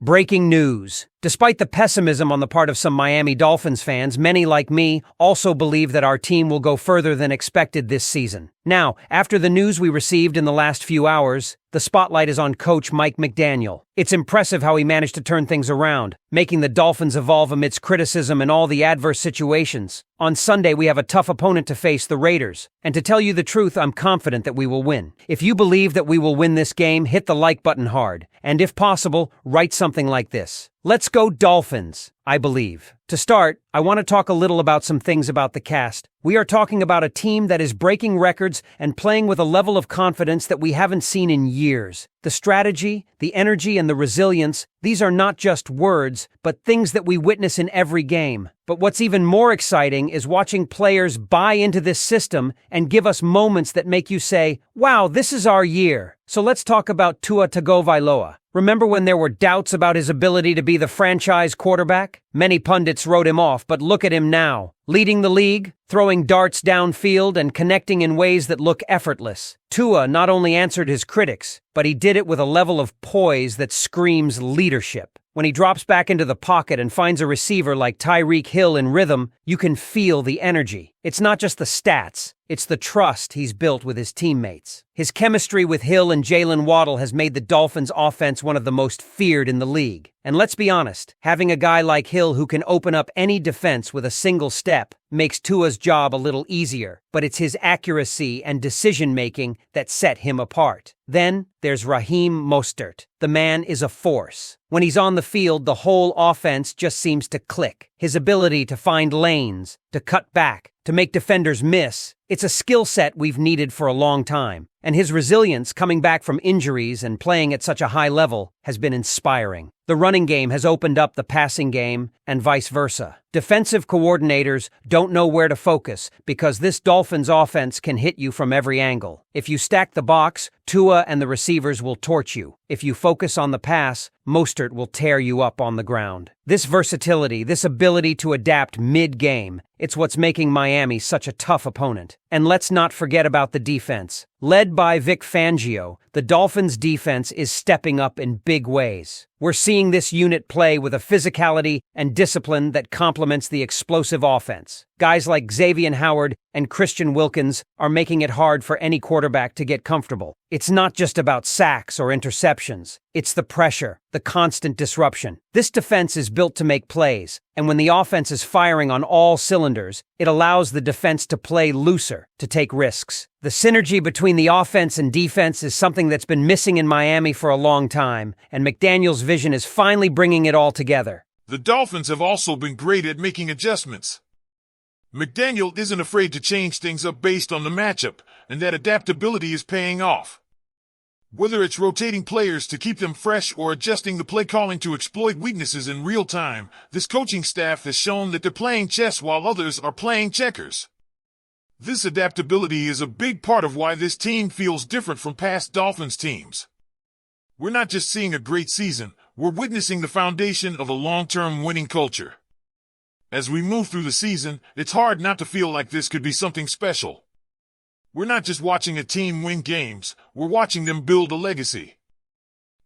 Breaking news. Despite the pessimism on the part of some Miami Dolphins fans, many like me also believe that our team will go further than expected this season. Now, after the news we received in the last few hours, the spotlight is on coach Mike McDaniel. It's impressive how he managed to turn things around, making the Dolphins evolve amidst criticism and all the adverse situations. On Sunday, we have a tough opponent to face, the Raiders. And to tell you the truth, I'm confident that we will win. If you believe that we will win this game, hit the like button hard. And if possible, write something like this: "Let's go Dolphins, I believe." To start, I want to talk a little about some things about the cast. We are talking about a team that is breaking records and playing with a level of confidence that we haven't seen in years. The strategy, the energy, and the resilience, these are not just words, but things that we witness in every game. But what's even more exciting is watching players buy into this system and give us moments that make you say, wow, this is our year. So let's talk about Tua Tagovailoa. Remember when there were doubts about his ability to be the franchise quarterback? Many pundits wrote him off, but look at him now. Leading the league, throwing darts downfield, and connecting in ways that look effortless. Tua not only answered his critics, but he did it with a level of poise that screams leadership. When he drops back into the pocket and finds a receiver like Tyreek Hill in rhythm, you can feel the energy. It's not just the stats, it's the trust he's built with his teammates. His chemistry with Hill and Jalen Waddle has made the Dolphins' offense one of the most feared in the league. And let's be honest, having a guy like Hill who can open up any defense with a single step makes Tua's job a little easier, but it's his accuracy and decision-making that set him apart. Then there's Raheem Mostert. The man is a force. When he's on the field, the whole offense just seems to click. His ability to find lanes, to cut back, to make defenders miss, it's a skill set we've needed for a long time. And his resilience, coming back from injuries and playing at such a high level, has been inspiring. The running game has opened up the passing game, and vice versa. Defensive coordinators don't know where to focus because this Dolphins offense can hit you from every angle. If you stack the box, Tua and the receivers will torch you. If you focus on the pass, Mostert will tear you up on the ground. This versatility, this ability to adapt mid-game, it's what's making Miami such a tough opponent. And let's not forget about the defense. Led by Vic Fangio, the Dolphins' defense is stepping up in big ways. We're seeing this unit play with a physicality and discipline that complements the explosive offense. Guys like Xavier Howard and Christian Wilkins are making it hard for any quarterback to get comfortable. It's not just about sacks or interceptions. It's the pressure, the constant disruption. This defense is built to make plays, and when the offense is firing on all cylinders, it allows the defense to play looser, to take risks. The synergy between the offense and defense is something that's been missing in Miami for a long time, and McDaniel's vision is finally bringing it all together. The Dolphins have also been great at making adjustments. McDaniel isn't afraid to change things up based on the matchup, and that adaptability is paying off. Whether it's rotating players to keep them fresh or adjusting the play calling to exploit weaknesses in real time, this coaching staff has shown that they're playing chess while others are playing checkers. This adaptability is a big part of why this team feels different from past Dolphins teams. We're not just seeing a great season, we're witnessing the foundation of a long-term winning culture. As we move through the season, it's hard not to feel like this could be something special. We're not just watching a team win games, we're watching them build a legacy.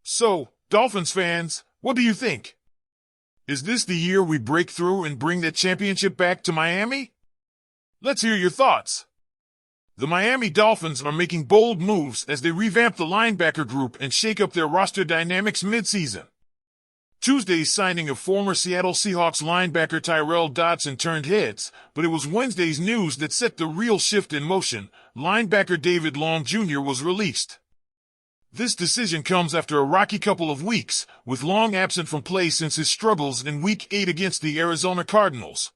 So, Dolphins fans, what do you think? Is this the year we break through and bring that championship back to Miami? Let's hear your thoughts. The Miami Dolphins are making bold moves as they revamp the linebacker group and shake up their roster dynamics mid-season. Tuesday's signing of former Seattle Seahawks linebacker Tyrel Dodson turned heads, but it was Wednesday's news that set the real shift in motion. Linebacker David Long Jr. was released. This decision comes after a rocky couple of weeks, with Long absent from play since his struggles in Week 8 against the Arizona Cardinals.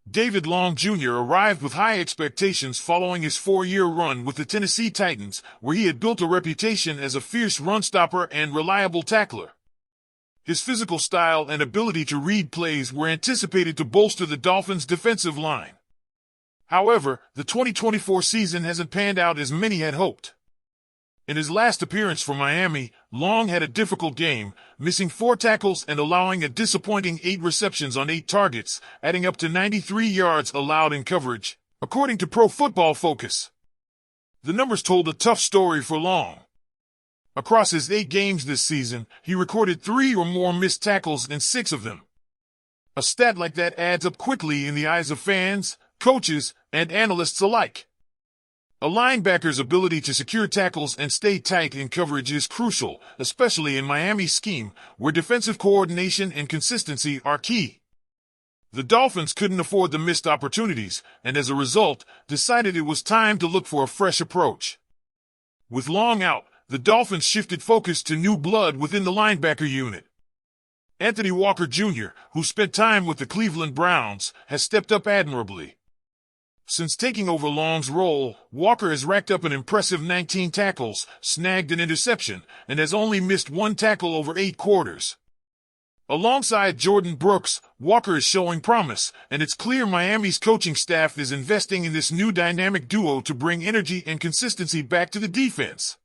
David Long Jr. arrived with high expectations following his 4-year run with the Tennessee Titans, where he had built a reputation as a fierce run stopper and reliable tackler. His physical style and ability to read plays were anticipated to bolster the Dolphins' defensive line. However, the 2024 season hasn't panned out as many had hoped. In his last appearance for Miami, Long had a difficult game, missing 4 tackles and allowing a disappointing 8 receptions on 8 targets, adding up to 93 yards allowed in coverage, according to Pro Football Focus. The numbers told a tough story for Long. Across his 8 games this season, he recorded 3 or more missed tackles in 6 of them. A stat like that adds up quickly in the eyes of fans, coaches, and analysts alike. A linebacker's ability to secure tackles and stay tight in coverage is crucial, especially in Miami's scheme, where defensive coordination and consistency are key. The Dolphins couldn't afford the missed opportunities, and as a result, decided it was time to look for a fresh approach. With Long out, the Dolphins shifted focus to new blood within the linebacker unit. Anthony Walker Jr., who spent time with the Cleveland Browns, has stepped up admirably. Since taking over Long's role, Walker has racked up an impressive 19 tackles, snagged an interception, and has only missed 1 tackle over 8 quarters. Alongside Jordan Brooks, Walker is showing promise, and it's clear Miami's coaching staff is investing in this new dynamic duo to bring energy and consistency back to the defense.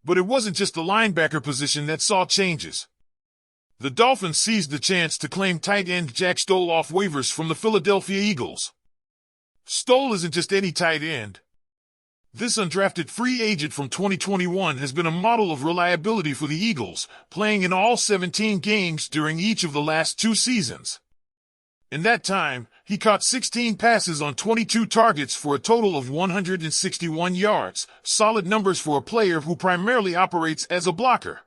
But it wasn't just the linebacker position that saw changes. The Dolphins seized the chance to claim tight end Jack Stoll off waivers from the Philadelphia Eagles. Stoll isn't just any tight end. This undrafted free agent from 2021 has been a model of reliability for the Eagles, playing in all 17 games during each of the last 2 seasons. In that time, he caught 16 passes on 22 targets for a total of 161 yards, solid numbers for a player who primarily operates as a blocker.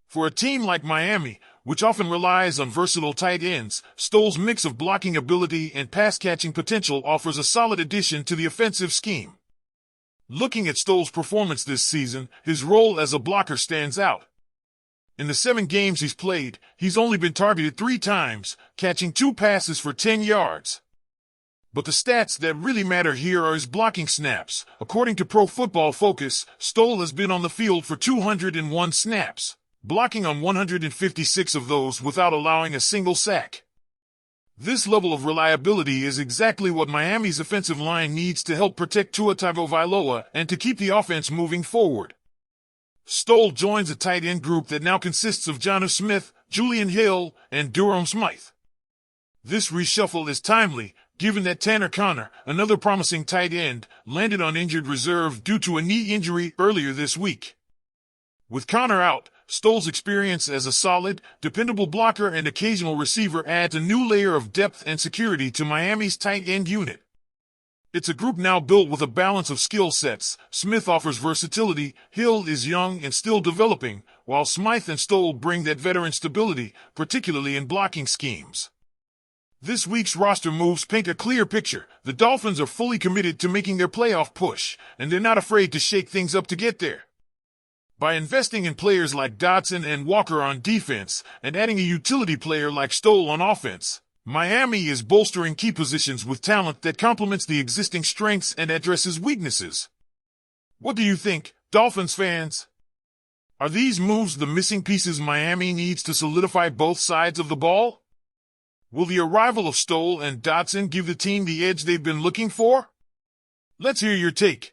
For a team like Miami, which often relies on versatile tight ends, Stoll's mix of blocking ability and pass-catching potential offers a solid addition to the offensive scheme. Looking at Stoll's performance this season, his role as a blocker stands out. In the 7 games he's played, he's only been targeted 3 times, catching 2 passes for 10 yards. But the stats that really matter here are his blocking snaps. According to Pro Football Focus, Stoll has been on the field for 201 snaps, blocking on 156 of those without allowing a single sack. This level of reliability is exactly what Miami's offensive line needs to help protect Tua Tagovailoa and to keep the offense moving forward. Stoll joins a tight end group that now consists of Jonnu Smith, Julian Hill, and Durham Smythe. This reshuffle is timely, given that Tanner Conner, another promising tight end, landed on injured reserve due to a knee injury earlier this week. With Conner out, Stoll's experience as a solid, dependable blocker and occasional receiver adds a new layer of depth and security to Miami's tight end unit. It's a group now built with a balance of skill sets. Smith offers versatility, Hill is young and still developing, while Smythe and Stoll bring that veteran stability, particularly in blocking schemes. This week's roster moves paint a clear picture. The Dolphins are fully committed to making their playoff push, and they're not afraid to shake things up to get there. By investing in players like Dotson and Walker on defense, and adding a utility player like Stoll on offense, Miami is bolstering key positions with talent that complements the existing strengths and addresses weaknesses. What do you think, Dolphins fans? Are these moves the missing pieces Miami needs to solidify both sides of the ball? Will the arrival of Stoll and Dotson give the team the edge they've been looking for? Let's hear your take.